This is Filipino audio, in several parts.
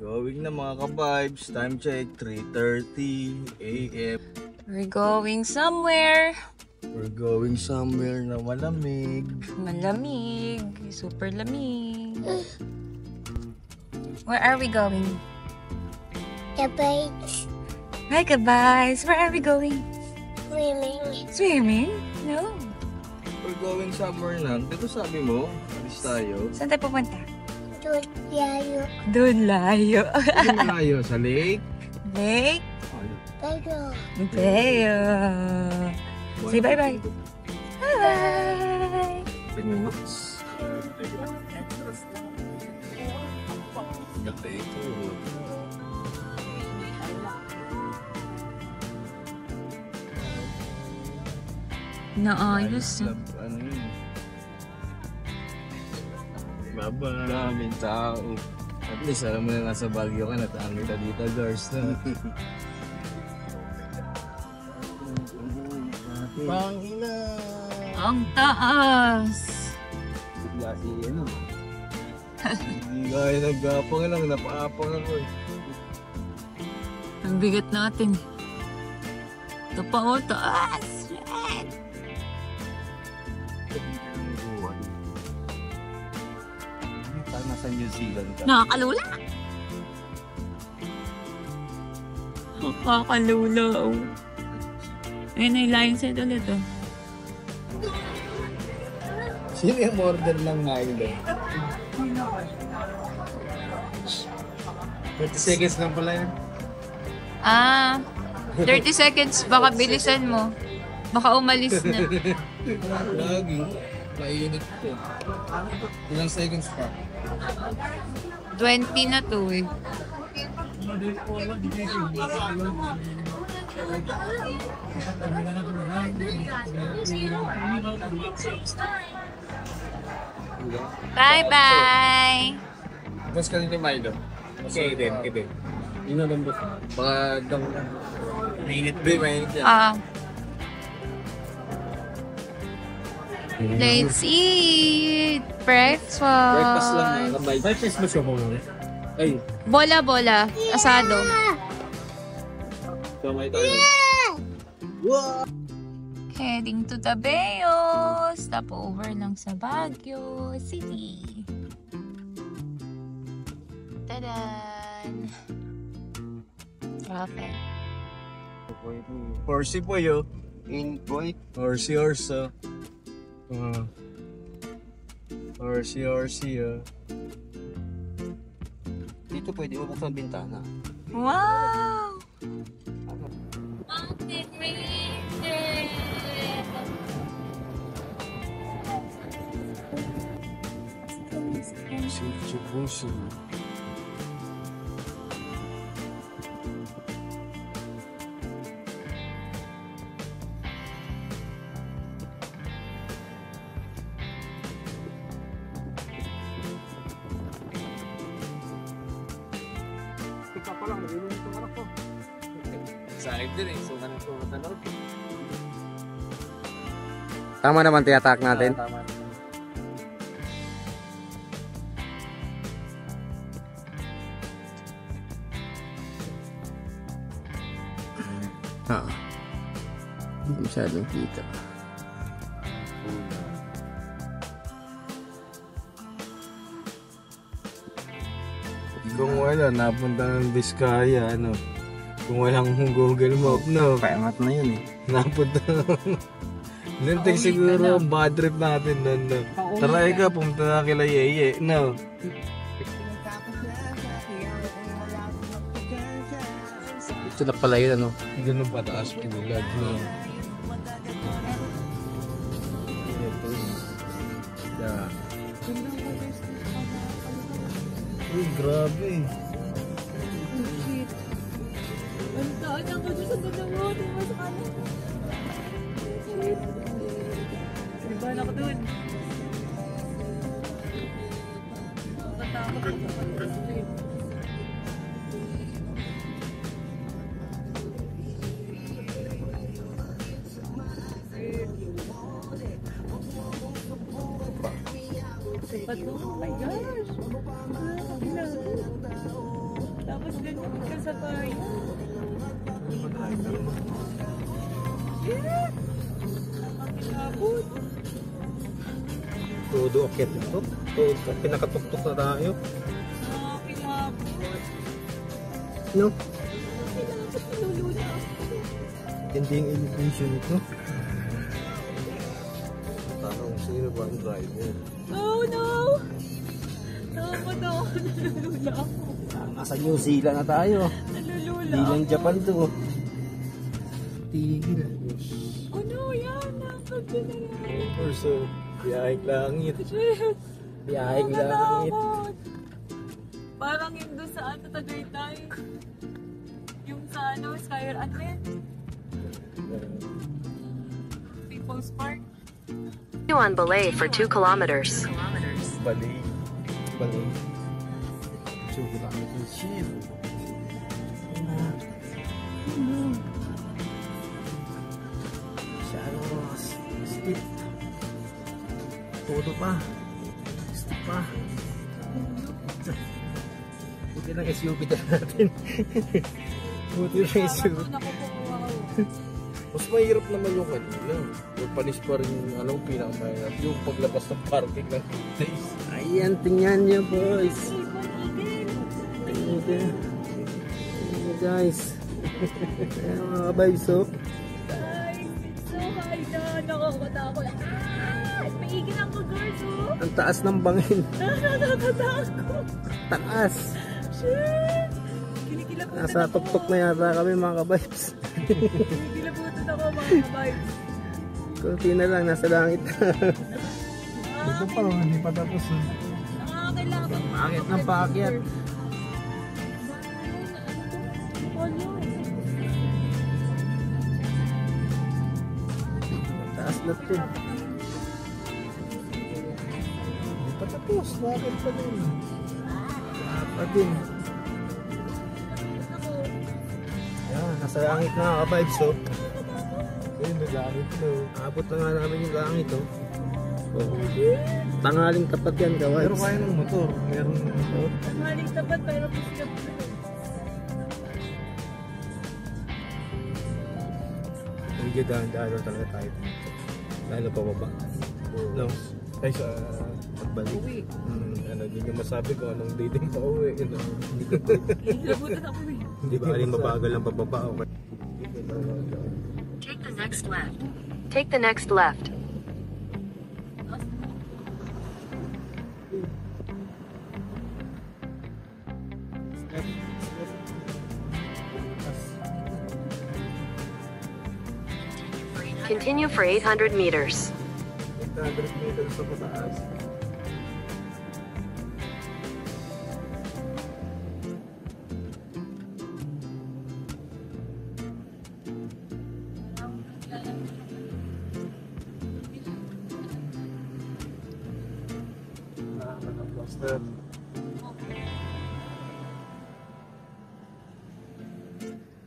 Going na mga ka-vibes. Time check, 3:30 AM. We're going somewhere. We're going somewhere na malamig. Malamig. Super lamig. Where are we going? Cabbage. Hi, goodbyes. Where are we going? Swimming. Swimming? No. We're going somewhere na. Dito sabi mo, alis tayo. Saan tayo pupunta? Doon yayo. Doon layo. Saan tayo? Sa lake? Lake? Pero. Bayo. Say bye-bye. Bye-bye. Ganda ito. Naayos. Ano yun? Baba. Daming tao. At least alam mo na nasa Baguio ka, nataan kita dito, girls na. Pangina! Ang taas. Bigla si ano. Hindi kaya nagapang lang, napaapang ako eh. Ang bigat natin. Ito pa o, taas. Parang nasa New Zealand ka. Nakakalula. Nakakalula. Ayun ay lion's head ulit oh. Sino yung order ng Milo? 30 seconds lang pala yun. 30 seconds. Baka bilisan mo. Baka umalis na. Lagi. Mainit ko. Ilang seconds pa? 20 na to eh. Bye-bye! Tapos ka rin ni Milo. Okay, din. Yun na lang ba? Baka daw. Mainit ba? Mainit yan. Let's eat! Breakfast! Breakfast lang na. Breakfast mo siya mo. Ay. Bola. Asado. Kamay tayo. Wow! Heading to Tabeo. Stopover lang sa Baguio City. Tadan! Traffic. Horsey po yo. In boy. Horsey. Horsey. Dito pwede bubuksan bintana. Wow! Mountain ranges! Puso. Sa akin din eh. So, tanong. Tama naman tiyatak natin. Tama. Hindi masyadong kita. Kung wala, napunta ng Vizcaya, ano. Kung walang Google Map, no. Paangat na yun eh. Napunta Lintik siguro ang bad trip natin doon, no. Try ka, pumunta na kila Yeye, no. Ito na pala yun, ano? Ganun pataas, pinulad, no. Yeah. Uy, grabe. Ang taon ako dyan sa dalawa. Diba sa kanan? Diba na ako dun? Nakatakot ako sa street. pa to. Oh my gosh. Tapos ganun ka sa bayan. Yeah! Nakakilabot. Todo akit na to. Todo, pinakatuktok na tayo. Nakakilabot. No? Nakakilabot, nilulula ako. Hindi yung elevation ito. Tanong sino ba ang driver? Oh no! Takot ako. Nalulula ako. Nasa New Zealand na tayo. Nalulula Hindi lang ako. Japan to. Tigil. Oh no, yan. Nakakagyan Orso, biyahing langit. Shit! Biyahing langit. Nakakatakot. Parang yung doon sa ano, Tagaytay. Yung sa ano, Skyr, ano yan? People's Park. On Belay for 2 kilometers. Bali. Bali. Sugo namin yung ship. Shadows. Steep. Todo pa. Steep pa. Buti ng SUV na natin. Buti ng SUV. Mas mahirap naman yung kanina. Yung panis pa rin yung pinakamahirap. Yung paglabas ng parking ng days. Ayan, tingnan nyo boys. Tingnan nyo guys. Ayan mga kabibes oh. Guys, it's so high na. Nakakatakot. Maigil ako girls oh. Ang taas ng bangin. Nakakatakot. Taas. Shit! Kinikilabutan Nasa ako. tuktok na yata kami mga kabibes. Kinikilabutan ako mga vibes. Kunti na lang, nasa langit na. Ito pa, hindi pa tapos. Nakakailangan. Paakyat ng paakyat. Taas na ito. Hindi pa tapos, bakit pa din? Pa din. Yan, nasa langit na ka-vibes oh. Ayun, nagangit na. Abot na nga namin yung langit oh. Oh. Tangaling tapat yan ka-vibes. Pero kaya ng motor. Meron ng motor. Maling tapat pero pusilap ko. Medyo dahan-dahan talaga tayo dito. Lalo pa baba. No? Ay sa pagbalik. Ano, hindi nyo masabi kung anong day din pa uwi. Kinikilabutan ako eh. Hindi ba aling mabagal ang pababa? Okay. Take the next left. Take the next left. Continue for 800 meters. 800 meters sa pataas.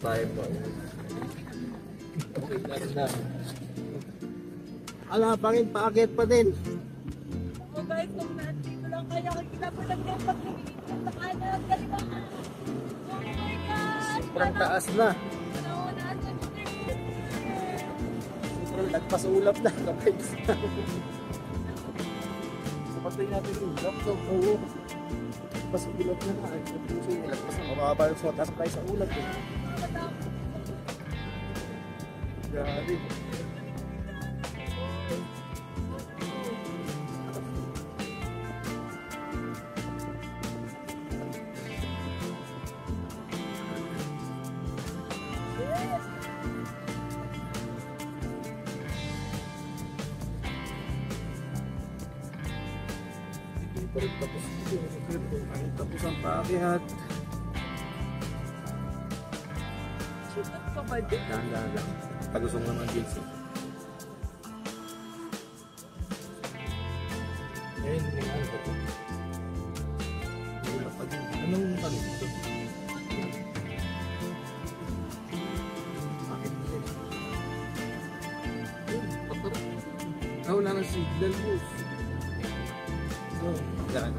Tayo pa. Okay, na. Ala, pangin, paakyat pa din. Oh guys, kung nandito lang kaya kikilabutan ng pag-ibigin sa kanan, kaliwa. Oh my God! Sobrang taas na. Panahon sa street. Sobrang nagpasulap na. Kapayos na. Kapatay natin yung ulap. So, oo. Pasulap na na. Lagpas na. Mababa yung sotas tayo sa ulap. Grabe. Pero tapos ito, ay tapos ang paakyat. Sikat pa ba dyan? Dahan-dahan lang. Pagusong naman Jason. Ngayon, may ano ba ito? Wala pa din. Anong tanong ito? Bakit ito? Wala na signal, boss. daan.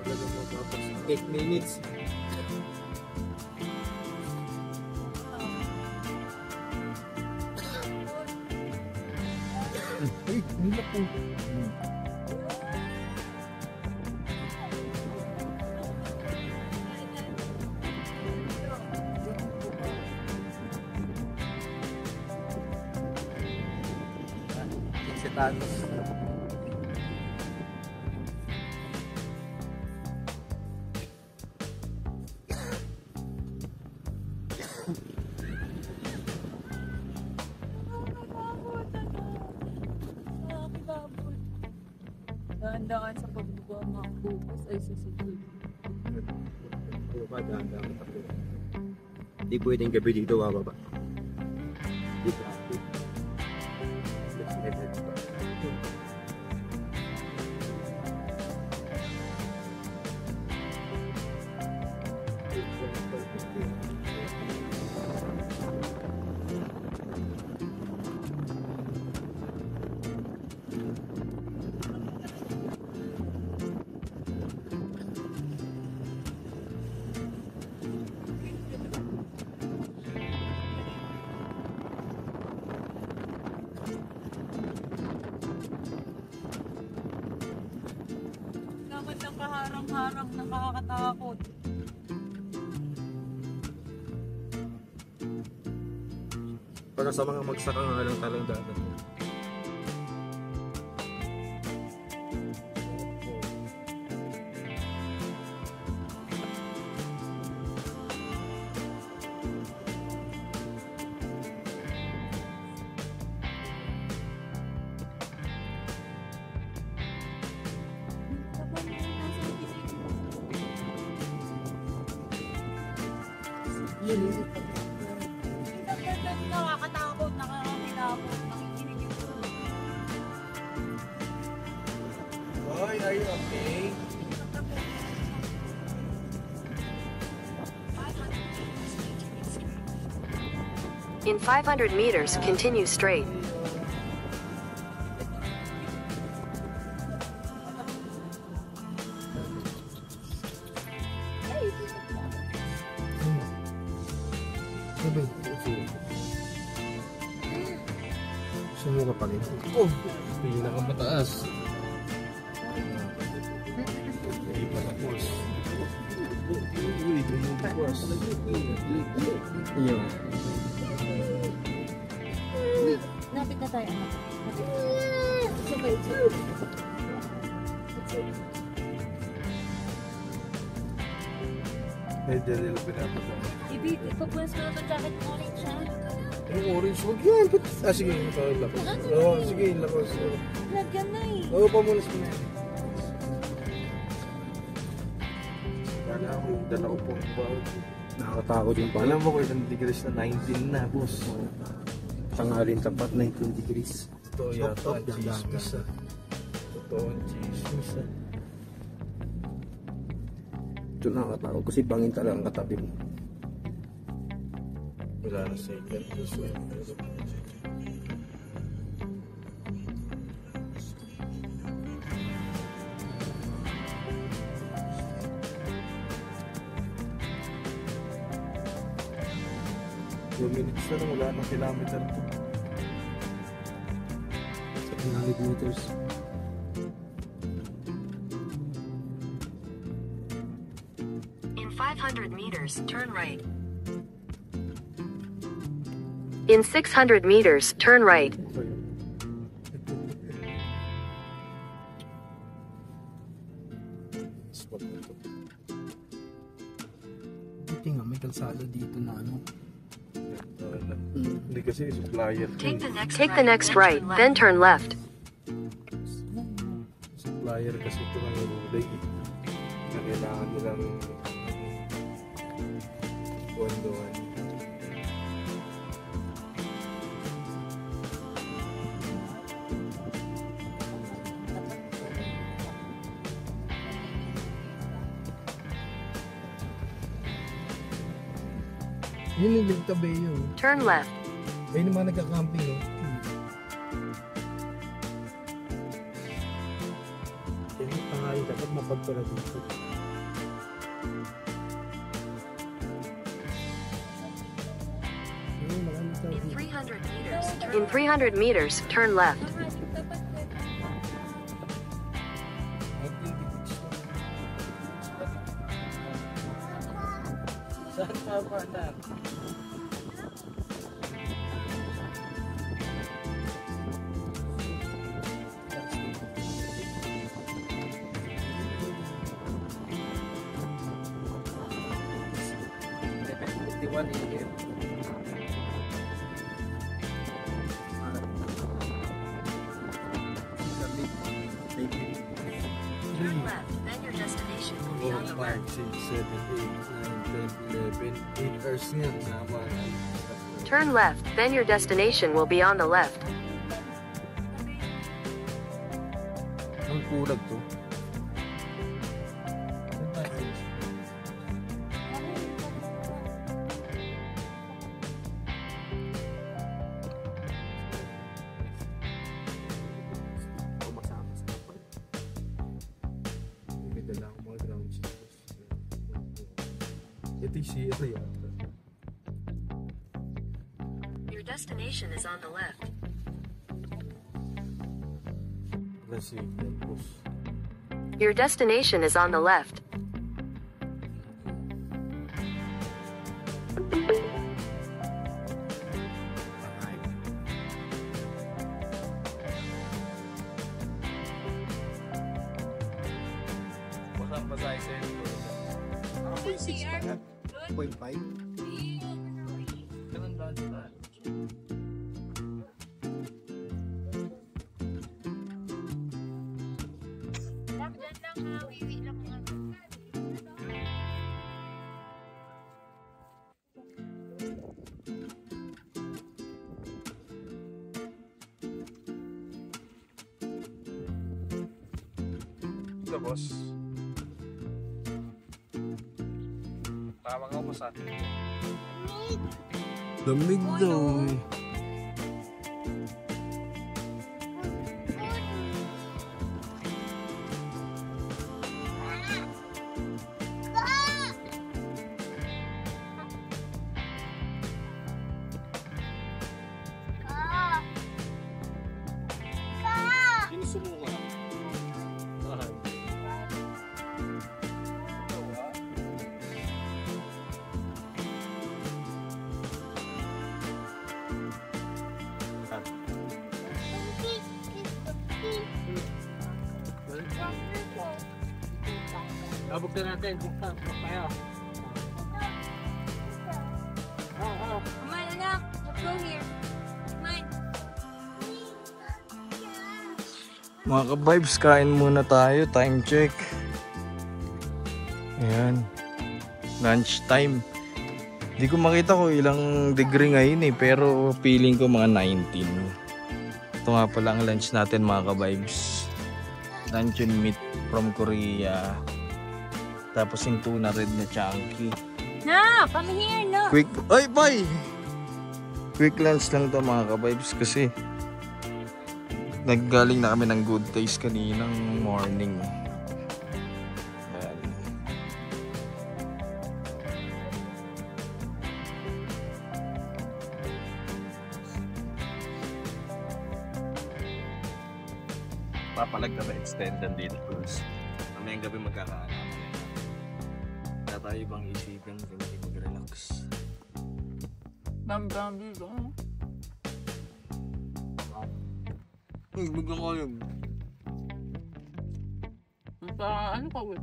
Talagang matapos 8 minutes. Ay, nilak po. Setanos. Dahan-dahan sa pagbubuha ng mga bukas ay susunod. Hindi pwedeng gabi dito bababa. Di traffic. Naman ng kaharang-harang nakakatakot. Para sa mga magsaka nga lang talang dagat. Nakakatakot, nakakakilabot, nakikinig yung Hoy, are you okay? In 500 meters, continue straight. Sabi, sino ka pa rin? Oh, pinakamataas. Hindi pa tapos. Uy, dumubos. Yun. Napit na tayo, anak. Sabay, Ay, dyan nila pinapatay. Ipapunas ko na itong jacket mo orange, ha? Yung orange, wag yan. Sige, ito lakos. Oo, sige, lakos. Lagyan na eh. Oo, pamunas mo na yan. Kala ko yung dala ko po. Nakakatakot yung pala. Alam mo ko ilang degrees na 19 na, boss. Tanghalin tapat 19 degrees. Totoo yata ang chismis, ah. Totoo ang chismis, ah. Ito nakakatakot kasi bangin talaga ang katabi mo. Wala na sa ikat. Minutes na lang, wala nang kilometer to. 100 meters. In 500 meters, turn right. In 600 meters, turn right. Spot na to. Buti nga may kalsada dito na ano. Hindi kasi supplier to. Take the next right, then turn left. Supplier kasi ito ng ulay. Na kailangan nilang pondohan. Yun yung Ligta Bay yun. Turn left. Ayun yung mga nagka-camping, no? Ayun. Dapat mapagpala dito. In 300 meters, turn left. Saan ka pa na? Turn left, then your destination will be on the 5, left. 6, 7, 8, 9, 10, 11, 8 hours nga. Sama. Turn left, then your destination will be on the left. Ang kulag to. Ito yung CR yata. Your destination is on the left. Wala signal, boss. Your destination is on the left. Masang masay sa inyo. 0.5. Ganun ba? Ito, boss. Tawag ako sa atin. Lamig daw eh. Sino sumuka? Abuktan natin. Buktan. Kaya. Come on, anak. Let's go here. Come on. Mga ka-vibes, kain muna tayo. Time check. Ayan. Lunch time. Hindi ko makita ko ilang degree ngayon eh. Pero feeling ko mga 19. Ito nga pala ang lunch natin mga ka-vibes. Luncheon meat from Korea. Tapos yung tuna red na chunky. No, come here, no. Quick, ay bye! Quick lunch lang to mga ka-vibes kasi naggaling na kami ng Good Taste kaninang morning. Ayan. Papalag na extended dito, boss. Mamayang gabi magkakaala. Wala tayo ibang isipin kundi mag-relax. Dami dito. Biglang ko yun. Ano ka, wait?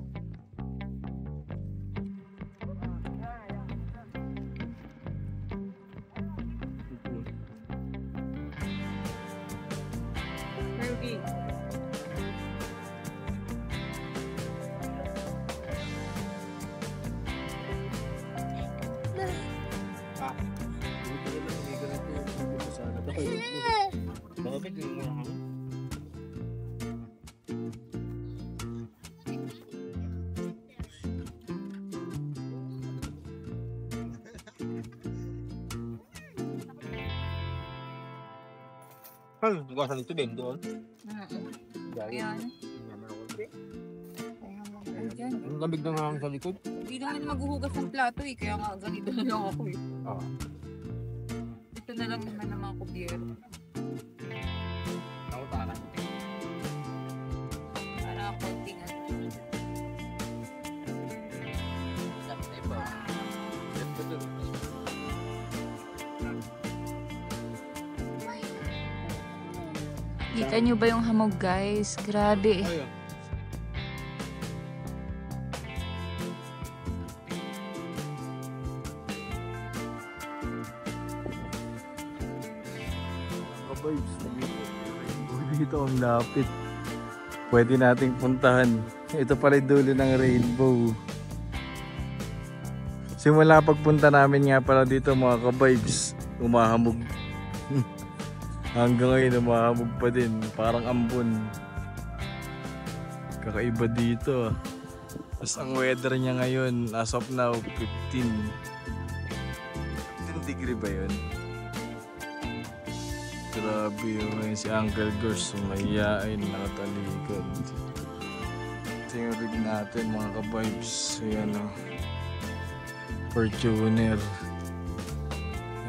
Ruby. Bakit yung mga kami? Ay, gawasan dito din doon. Ayan. Yan. Ang lamig na nga sa likod. Hindi naman maghuhugas ng plato eh. Kaya nga ganito na lang ako eh. Ah. Ito na lang naman ang mga kubyero. Ako taran. Para konting ano. Kita nyo ba yung hamog, guys? Grabe. Ayun. Vibes, dito ang lapit. Pwede nating puntahan. Ito pala yung dulo ng rainbow. Simula pagpunta namin nga pala dito mga ka-vibes, umahamog. Hanggang ngayon umahamog pa din, parang ambon. Kakaiba dito. Tapos ang weather niya ngayon, as of now, 15 degree ba yun? Grabe yun, si Uncle Gors sumayain, nakatalikod. Ito yung rig natin mga ka-vibes. Ayan o, Fortuner.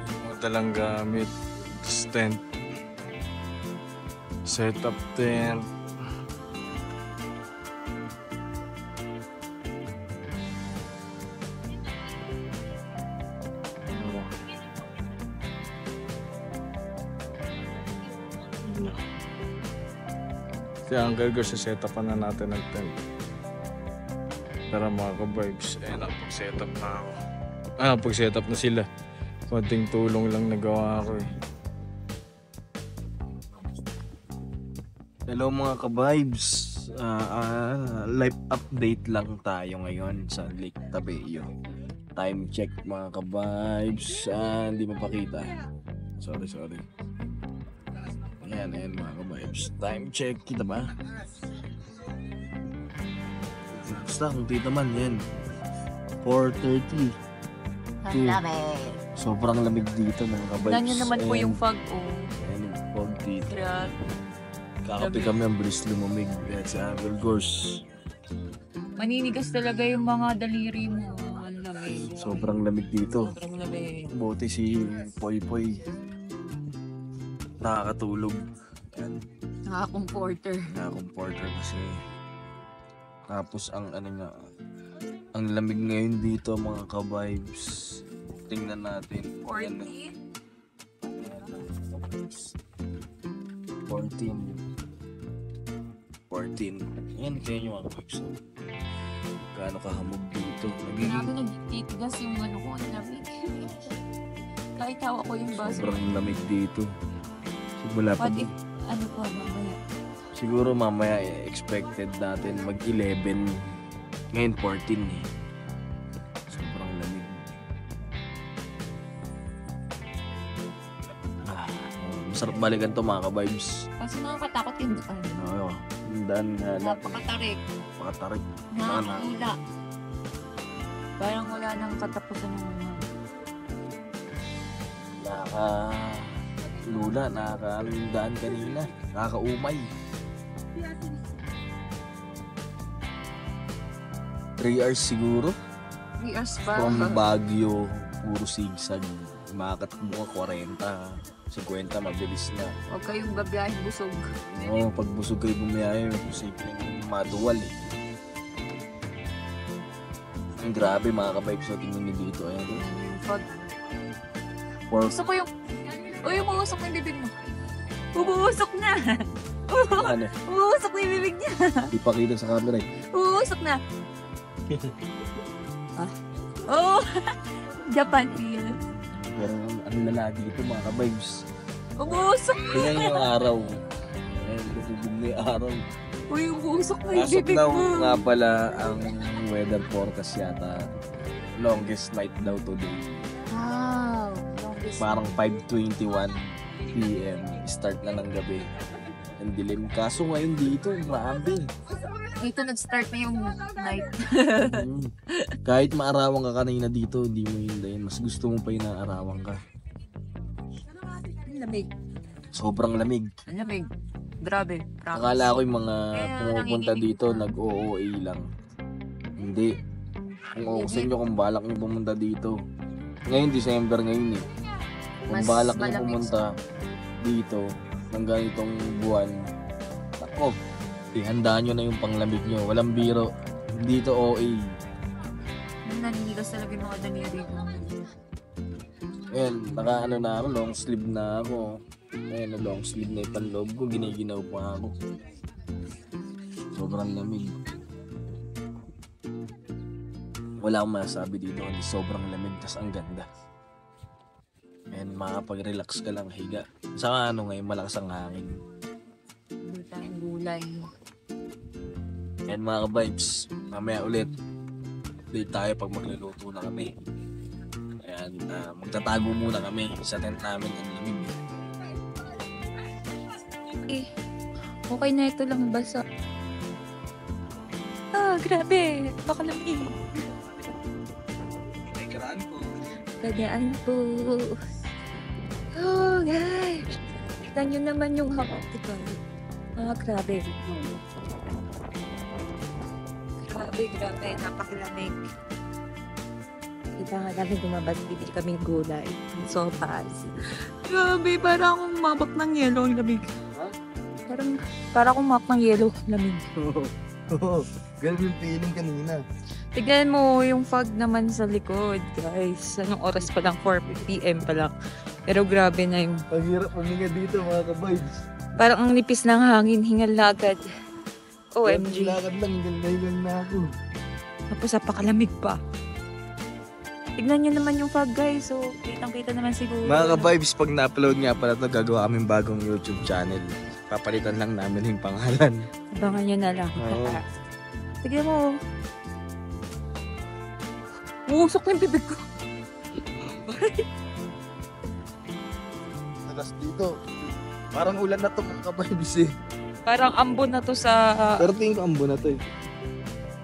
Yung mga talang gamit. Tent. Setup tent. Si Uncle Gors, sasetapan na natin ang tent. Tara mga ka-vibes, ayan ang pag-setup na ako. Pag-setup na sila. Konting tulong lang nagawa ko eh. Hello mga ka-vibes. Live update lang tayo ngayon sa Lake Tabeo. Time check mga ka-vibes. Hindi mapakita. Sorry. Ayan mga ka-vibes. Time check, kita ba? Basta kung kita man yan. 4:30. Ang lamig. Sobrang lamig dito mga ka-vibes. Ganyan naman po yung fog, oh. Ayan yung fog dito. Grabe. Kakapi kami ang bilis lumamig. Ayan si Uncle Gors. Maninigas talaga yung mga daliri mo. Ang lamig. Sobrang lamig dito. Sobrang lamig. Buti si Poy nakakatulog. Ayan. Nakaka-comforter. Comforter kasi. Tapos ang ano nga, ang lamig ngayon dito mga ka-vibes. Tingnan natin. 40? 14. Ayan, kaya nyo mga ka-vibes. Gaano kahamog dito. Grabe nagtitigas yung ano ko. Ang lamig. Kahit hawa ko yung baso. Sobrang lamig dito. Simula pa. What if, ano po, mamaya? Siguro mamaya expected natin mag 11. Ngayon 14 eh. Sobrang lamig. Masarap balikan to mga ka-vibes. Kasi nakakatakot yung daan. Oo. Dan nga Napakatarik. napakatarik. Nakakahila. Parang wala nang katapusan ng mga. Lula, nakakaano yung daan kanina. Nakakaumay. 3 hours siguro. 3 hours pa. From Baguio, puro sigsag. Makakatakbo ka 40, 50, mabilis na. Huwag kayong babiyahin busog. Oo, pag busog kayo bumiyahe, posibleng maduwal eh. Ang grabe mga ka-vibes na tingnan nyo dito. Ayan. Yung fog. For Gusto ko yung... Uy, umuusok na yung bibig mo. Umuusok na. ano, Umuusok na yung bibig niya. di pa kita sa camera eh. Umuusok na. Oh! Japan feel. Pero ang lalagi ito mga ka-vibes. Umuusok. Tingnan yung araw. Ayan, lubog na yung araw. Uy, umuusok na yung As of bibig now, mo. nga pala ang weather forecast yata. Longest night daw today. Wow. Longest. Parang 5:21 PM. Start na ng gabi. Ang dilim. Kaso ngayon dito, grabe. Dito nag-start na yung night. Kahit maarawan ka kanina dito, hindi mo hindayin. Mas gusto mo pa yung naarawan ka. Ang lamig. Sobrang lamig. Ang lamig. Grabe. Promise. Akala ko yung mga Kaya pumupunta nanginginig dito, ka. nag-OOA lang. Hindi. Kung okay sa inyo, kung balak nyo pumunta dito. Ngayon, December ngayon eh. Kung Mas balak nyo malamig pumunta dito ng ganitong buwan, ako, ihandaan nyo na yung panglamig nyo. Walang biro. Dito OA. Naninigas talaga yung mga daliri ko. Ayan, naka na ako, long sleeve na ako. Ayan, long sleeve na yung panloob ko, giniginaw pa ako. Sobrang lamig. Wala akong masasabi dito kasi sobrang lamig, tas ang ganda. Ayan, makapag-relax ka lang, higa. Saka ngayon, malakas ang hangin. Hindi tayong gulay. Ayan mga ka-vibes, mamaya ulit. Update tayo pag magluluto na kami. Ayan, magtatago muna kami sa tent namin ang lamig. Okay na ito lang basa. Grabe. Baka lamig. Tagaan po. Oh, guys. Tignan nyo naman yung hawak. Diba? Grabe. Grabe. Napakalamig. Kita nga namin lumabas. Bibili kaming gulay. Sopas. Grabe. Parang akong mabak ng yelo. Ang lamig. Parang akong mabak ng yelo. Lamig. Oo, ganun yung feeling kanina. Tignan mo yung fog naman sa likod, guys. Anong oras pa lang? 4 PM pa lang. Pero grabe na yung... Ang hirap huminga dito mga ka-vibes. Parang ang nipis ng hangin, hingal lagad. OMG. Lakad lang, hingal na ako. Tapos napakalamig pa. Tignan nyo naman yung fog, guys. So, kitang-kita naman siguro. Mga ka-vibes, pag na-upload nga pala ito, gagawa kaming bagong YouTube channel. Papalitan lang namin yung pangalan. Abangan nyo na lang. Oo. Tignan mo. Uusok na yung bibig ko. Talas dito. Parang ulan na to mga ka-vibes eh. Parang ambon na to sa... Pero tingin ko ambo na to eh.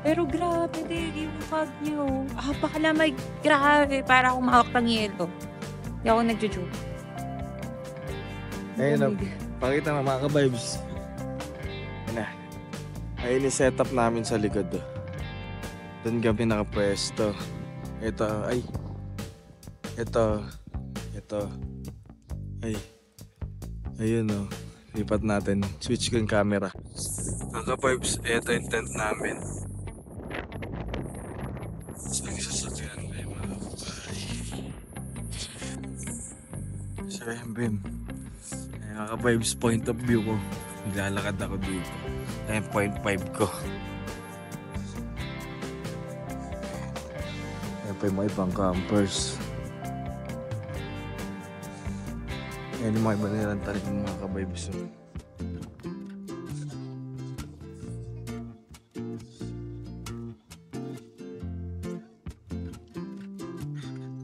Pero grabe din yung fog nyo. Pakalamig. Grabe. Para akong mahawak ng yelo. Hindi ako nagjo-joke. Ayun na. Pakita mo mga ka-vibes. Ayun na. Ayun yung setup namin sa likod. Doon kami nakapwesto. Ito. Ay. Ayun o. Lipat natin. Switch ko yung camera. Mga ka-vibes, ito yung tent namin. Sasakyan kayo mga kapay. Sir Embim. Mga ka-vibes, point of view ko. Naglalakad ako dito. Ayan, 0.5 ko. Ayan pa yung mga ibang campers. Ayan yung mga iba nilang tarik ng mga ka-vibes.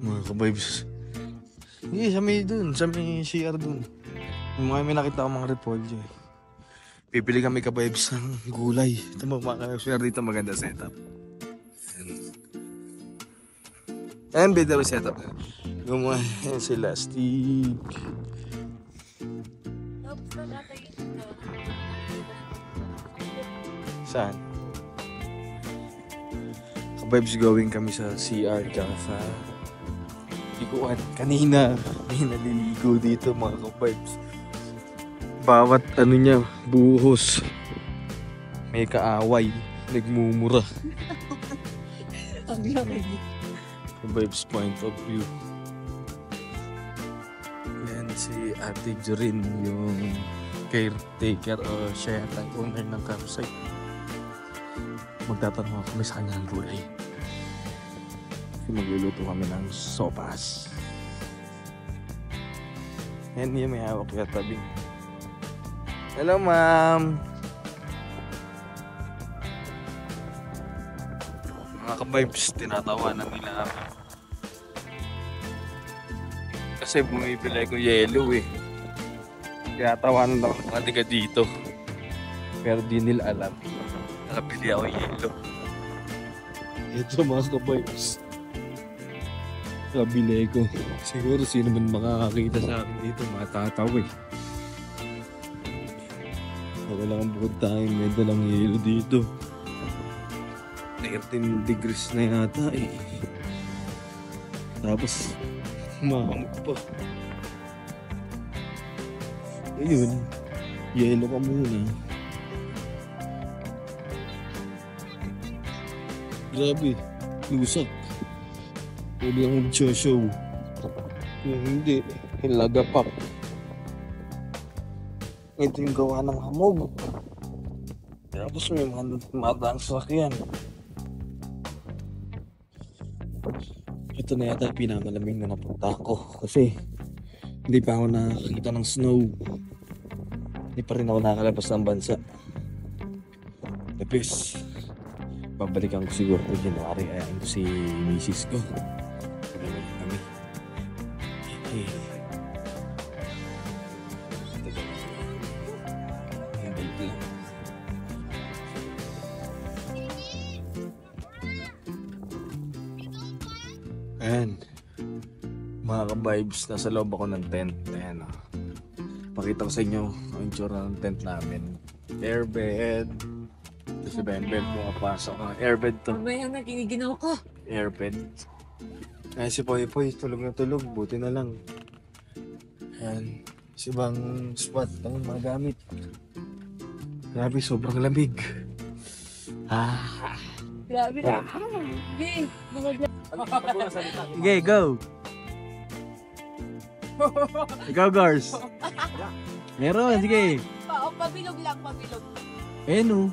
Mga ka-vibes. Hindi, sa may dun. Sa may CR dun. Yung mga may nakita ko mga repolyo eh. Pipili kami ka-vibes ng gulay. Ito mga ka-vibes dito maganda setup. Ayan bida yung setup. Gumawa sila stick. Saan? Ka-vibes going kami sa CR tsaka sa liguan. Kanina may naliligo dito mga ka-vibes. Bawat ano niya, buhos. May kaaway, nagmumura. Ang lamig. Vibes point of view. Yan si Ate Jorin, yung caretaker o siya yata yung owner ng campsite. Magtatanong kami sa kanya ng gulay. Magluluto kami ng sopas. Yan yung may hawak ka tabi. Hello ma'am. Mga ka-vibes, tinatawanan nila kami. Kasi bumibili ko yellow eh. Tinatawanan ako ng mga tiga dito. Pero di nila alam. Nakabili ako yellow. Ito mga ka-vibes. Nakabili ko. Siguro sino man makakakita sa akin dito, matataw eh. Wala kang bukod tayong may dalang yelo dito. 13 degrees na yata eh. Tapos, makamot pa. Ayun, yelo ka muna. Grabe, lusak. Pwede ang mag-show. Kung hindi, ilagapak. Ito yung gawa ng hamog. Tapos may mga mataang sakyan. Ito na yata yung pinakalamig na napunta ko. Kasi hindi pa ako nakakita ng snow. Hindi pa rin ako nakalabas ng bansa. Tapos, babalikan ko siguro kung January. Ayain ko si misis ko. Babalik kami. Ayan, mga ka-vibes, nasa loob ako ng tent. Ayan, oh. Pakita ko sa inyo ang itsura ng tent namin. Airbed. Kasi ba yung bed pumapasok? Airbed to. Mamaya na, giniginaw ko. Airbed. Ayan si Poy Poy, tulog na tulog. Buti na lang. Ayan, si ibang spot ang mga gamit. Grabe, sobrang lamig. Grabe na. Okay, mga Sige, go! Ikaw, Gars. Meron, sige. Pabilog lang, pabilog. Ayan o.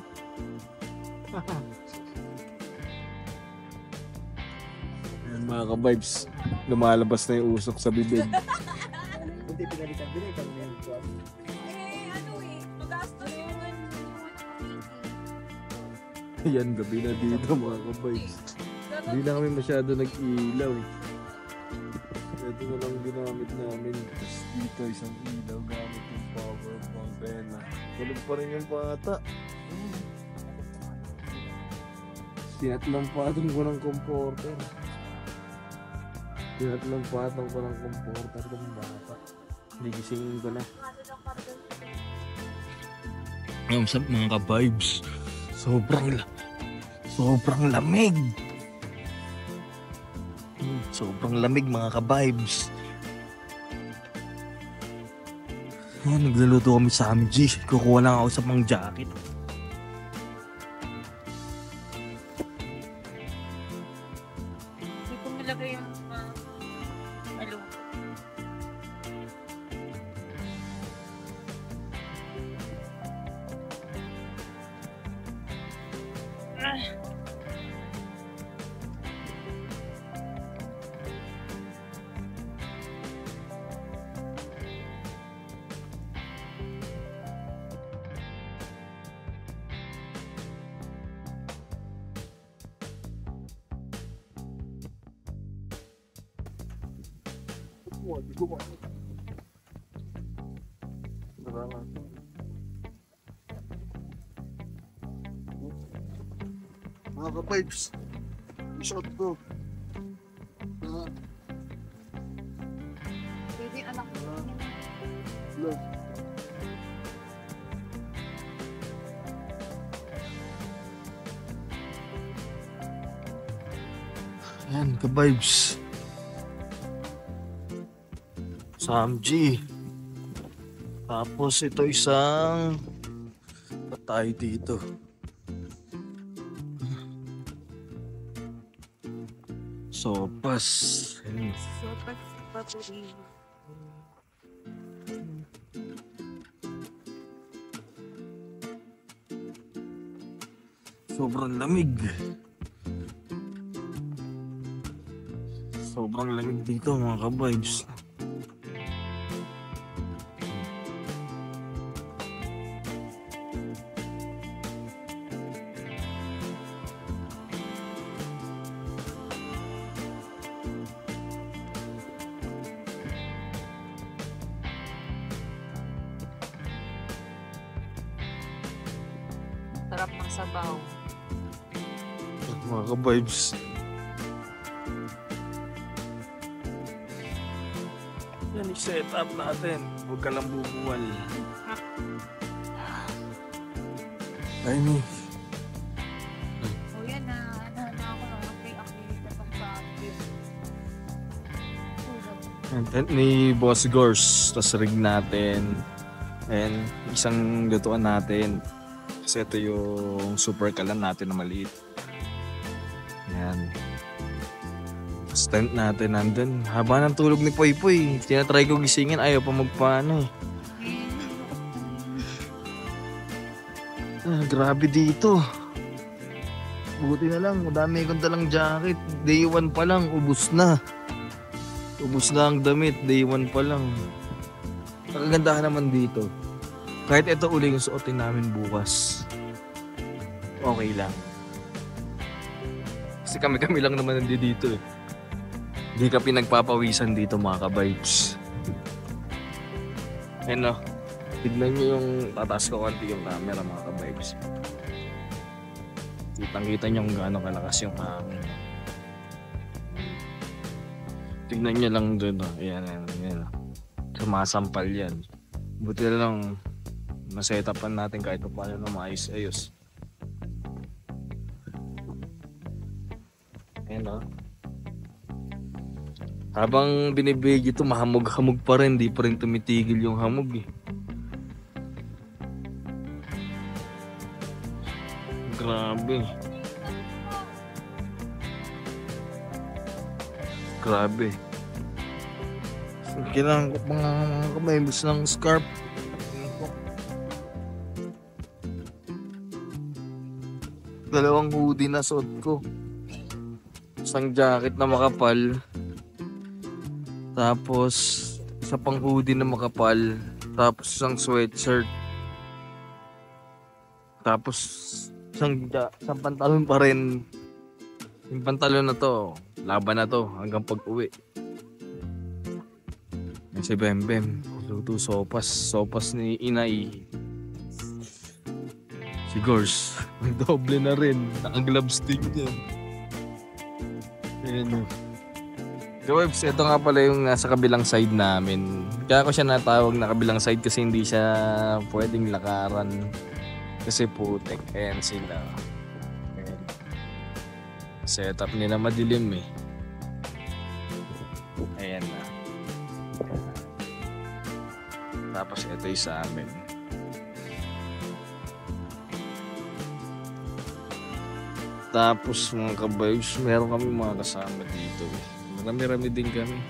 Ayan mga ka-vibes. Lumalabas na yung usok sa bibig. Hindi, pinalitan din eh. Magastos yung Ayan, gabi na dito mga ka-vibes. Hindi na kami masyado nag-ilaw. Ito na lang ginamit namin. Tapos dito isang ilaw gamit yung power bank. Ayan na. Tulog pa rin yung bata. Tinatlampatan ko ng comforter. Tinatlampatan ko ng comforter ng bata. Hindi gisingin ko na. Ang sarap mga ka-vibes. Sobrang lamig. Sobrang lamig mga ka-vibes. Nagluluto kami sa Amji. Kukuha lang ako sa pang jacket. Hindi ko nilagay yung ano. Mga ka-vibes, shot ko. Pwede anak ko. Ayan ka-vibes. Samji. Tapos ito isang patay dito. Sopas. Sopas papuri. Sobrang lamig. Sobrang lamig dito mga ka-vibes. Sarap ng sabaw. Mga ka-vibes. Yan i-set up natin. Huwag ka lang bubuwal. Ay, O yan na. Tent ni Boss Gors. Tapos rig natin. And isang lutuan natin. Kasi ito yung super kalan natin na maliit. Ayan. Tapos tent natin nandun. Haba ng tulog ni Poy Poy. Tinatry ko gisingin. Ayaw pa magpaano eh. Grabe dito. Buti na lang, madami akong dalang jacket. Day 1 pa lang, ubus na. Ubus na ang damit, day 1 pa lang. Nakagandahan naman dito. Kahit ito uli yung suotin namin bukas. Okay lang. Kasi kami-kami lang naman nandito eh. Hindi ka pinagpapawisan dito mga ka-vibes. Ayun o. Tignan nyo yung tataas ko konti yung camera mga ka-vibes. Kitang-kita nyo kung gaano kalakas yung hangin. Tignan nyo lang dun. Oh. Ayan, ayan, ayan. Sumasampal yan. Buti na lang masetapan natin kahit pa paano na maayos-ayos. Ayan o. Habang binibig ito, mahamog-hamog pa rin. Di pa rin tumitigil yung hamog eh. Grabe. Grabe. Kailangan ko mga kamayos ng scarf. Dalawang hoodie na suot ko. Isang jacket na makapal. Tapos isa pang hoodie na makapal. Tapos isang sweatshirt. Tapos isang pantalon pa rin. Yung pantalon na to, laban na to hanggang pag-uwi. Yan si Bembem, luto sopas ni Inay. Si Gors, may doble na rin, naka-gloves din yan. Ayan. So webs, ito nga pala yung nasa kabilang side namin. Kaya ko siya natawag na kabilang side kasi hindi siya pwedeng lakaran. Kasi putek, ayan sila. Ayan. Setup nila madilim eh. Ayan na. Tapos ito yung sa amin. Tapos mga kabayos, meron kami mga kasama dito eh. Marami-rami din kami.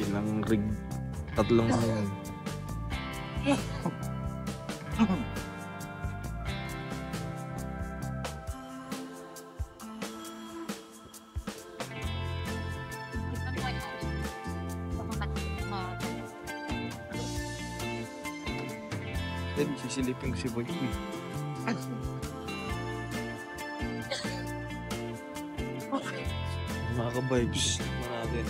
Ilang rig, tatlong yan. Sisilipin ko si Boy. Mga ka-vibes natin.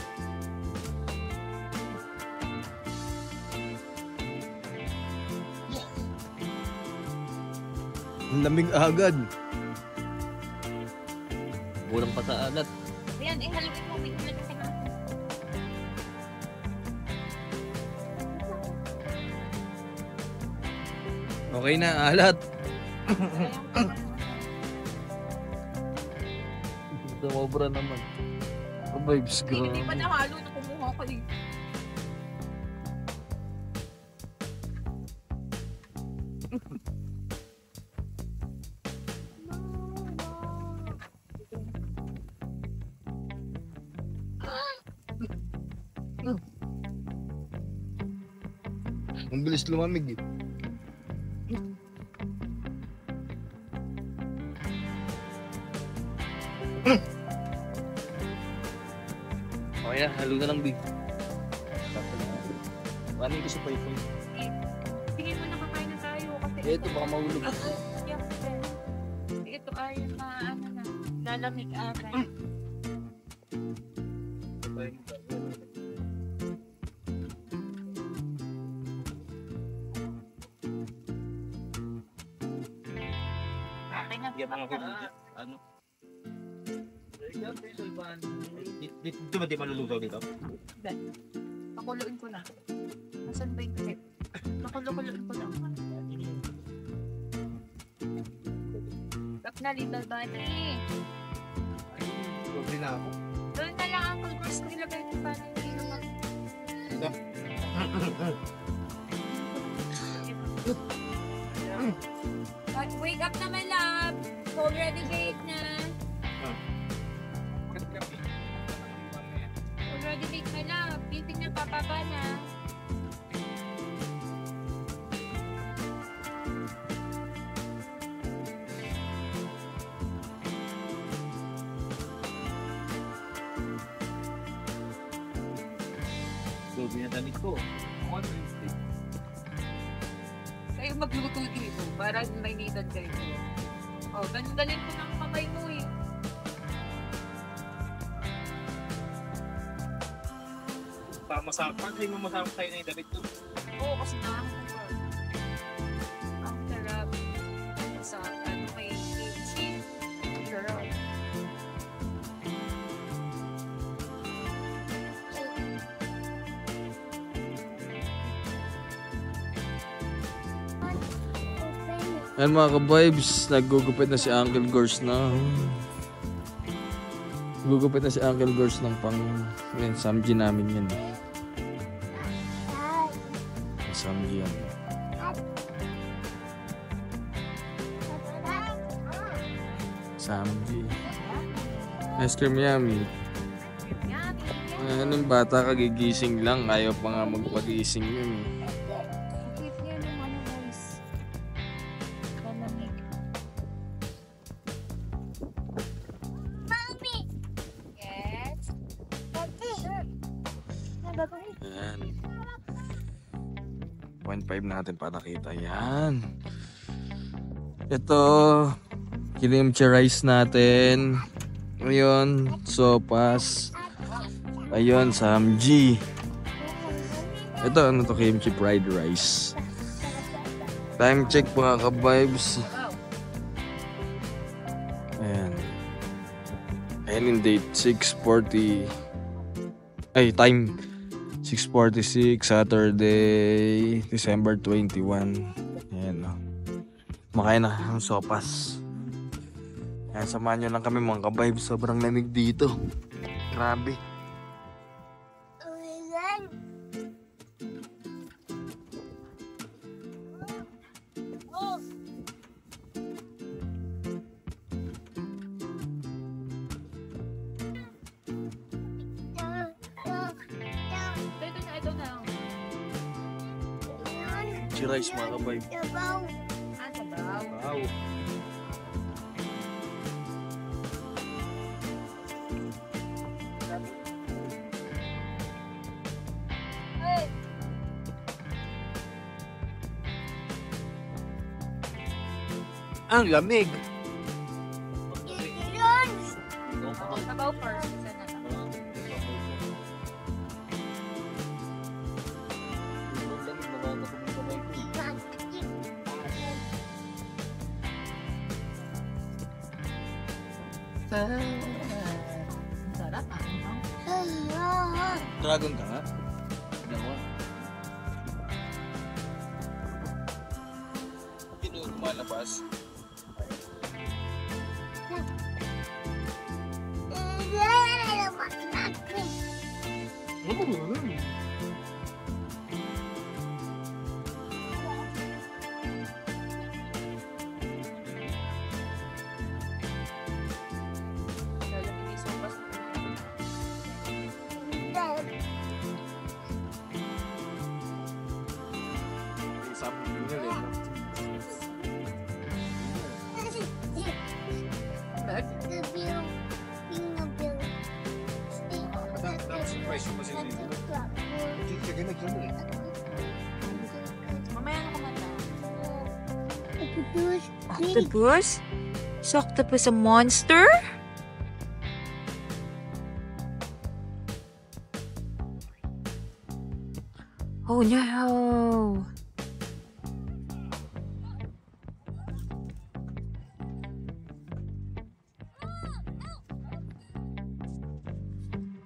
Ang lamig agad. Bulang pa sa alat. Ayan, haluin mo. May ulan kasi na. Okay na, alat. Tumobra naman. Vibes, Hindi pa grabe. nahalo na kumuha ko eh. Ang bilis lumamig eh. Okay na, halo na lang big. Paano ko sa paypay? Sige mo na kakain na tayo. Kasi Ito baka mahulog. ito ay ano na. Lalamig agad. Okay na. Ano? Dito ba di malulugaw dito? Pakuluin ko na. Nasaan ba yung tip? Pakuluin ko na. Stop na, little bunny. Hindi na ako. Doon Uncle Bruce, nilagay ko pa rin yung mag... Wake up naman, love. Already late na. Already late na, love. Meeting na papaba na. So, binadamit ko. Kayo magluto dito para may nitan kayo. Oh, ganun ko ng kamay mo eh. Pamasapan. Ay, mamasama tayo na yung damit ko. Oo, kasi nakakapag. Ang sarap. Sa ano may kimchi. Ang sarap. Ayan mga ka-vibes, naggugupit na si Uncle Gors na. Gugupit na si Uncle Gors ng pang samji namin yan. Samji yan. Samji. Ice cream yummy. Ano yung bata kagigising lang, ayaw pa nga magpagising yun eh. Bakit yan yung ano guys? Malamig. Mommy! Yes? Nagagawin? Ayan. 1.5 natin para kita. Yan. Ito, kimchi rice natin. Ngayon, sopas. Ayun, samji. Ito, ano to, kimchi fried rice. Time check mga ka-vibes. Ayan. Ayan yung date, 6:40. Ay, time. 6:46, Saturday, December 21. Ayan, no. Makain na ang sopas. Ayan, samahan nyo lang kami mga ka-vibes. Sobrang lamig dito. Grabe. Ito na. Kimchi rice mga ka-vibes. Sabaw. Ah, sabaw. Wow. Hey! Ang lamig. Yun! Sabaw first. Isa na lang. Sarap ah. Dragon ka nga? Hindi kumalabas. Lalagyan yung sopas. Something nyo rin. Surprise mo kasi dito. Mamaya na kumanta. Octopus. Octopus? Is octopus a monster? Oh no!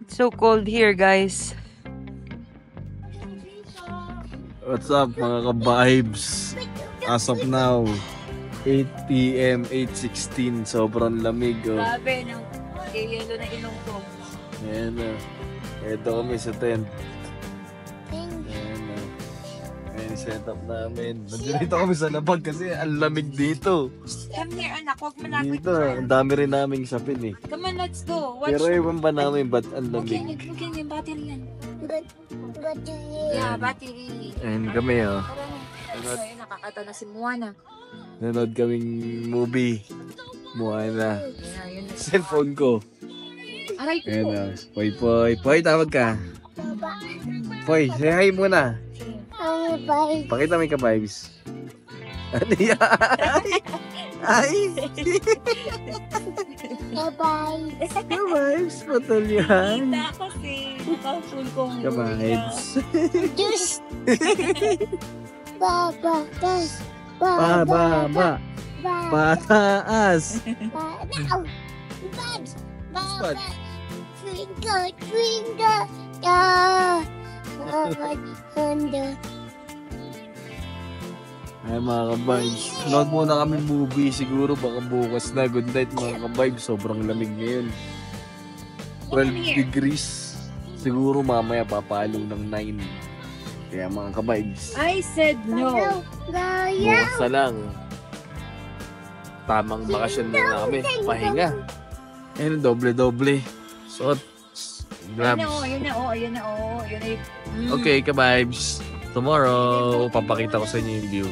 It's so cold here, guys. What's up mga ka-vibes? As of now, 8 p.m., 8:16. Sobrang lamig. Oh. Grabe, nang yelo na ilong ko. Ayan na. Ito kami sa tent. Thank Ayan na. Ayan yung setup namin. Nandito kami sa labag kasi ang lamig dito. Come here, anak. Huwag malapit Dito, ang dami rin naming sapin eh. Come on, let's go. Watch. Pero iwan pa namin ba't ang lamig. Huwag yan yung battery yan. But do you Yeah, battery. Ayan kami oh. So, yun, nakakata na si Moana. Nanood kaming movie. Moana. Yun. Cellphone ko. Aray ko. Ayan na. Poy, Poy. Poy, tawag ka. Poy, say hi muna. Ang bye. Pakita mo yung ka-vibes. Ano yan? Ay! Bye. Ka-vibes, patol yan. Kita kasi. Naka-full kong Ka-vibes. Just. Baba. Das. Pa, ba, ba. Pataas. Now. Bad. Bad. Baba. Twinkle. Twinkle. Ah. Baba. Honda. Ay mga ka-vibes. Nood muna kami movie. Siguro baka bukas na. Good night mga ka-vibes. Sobrang lamig ngayon. 12 degrees. Siguro mamaya papalong ng 9. Kaya mga ka-vibes. I said no. Gaya. Bukas na lang. Tamang bakasyon muna kami. Pahinga. Ayun, doble-doble. Suot. Gloves. Yun na. Okay, ka-vibes. Tomorrow, papakita ko sa inyo yung view.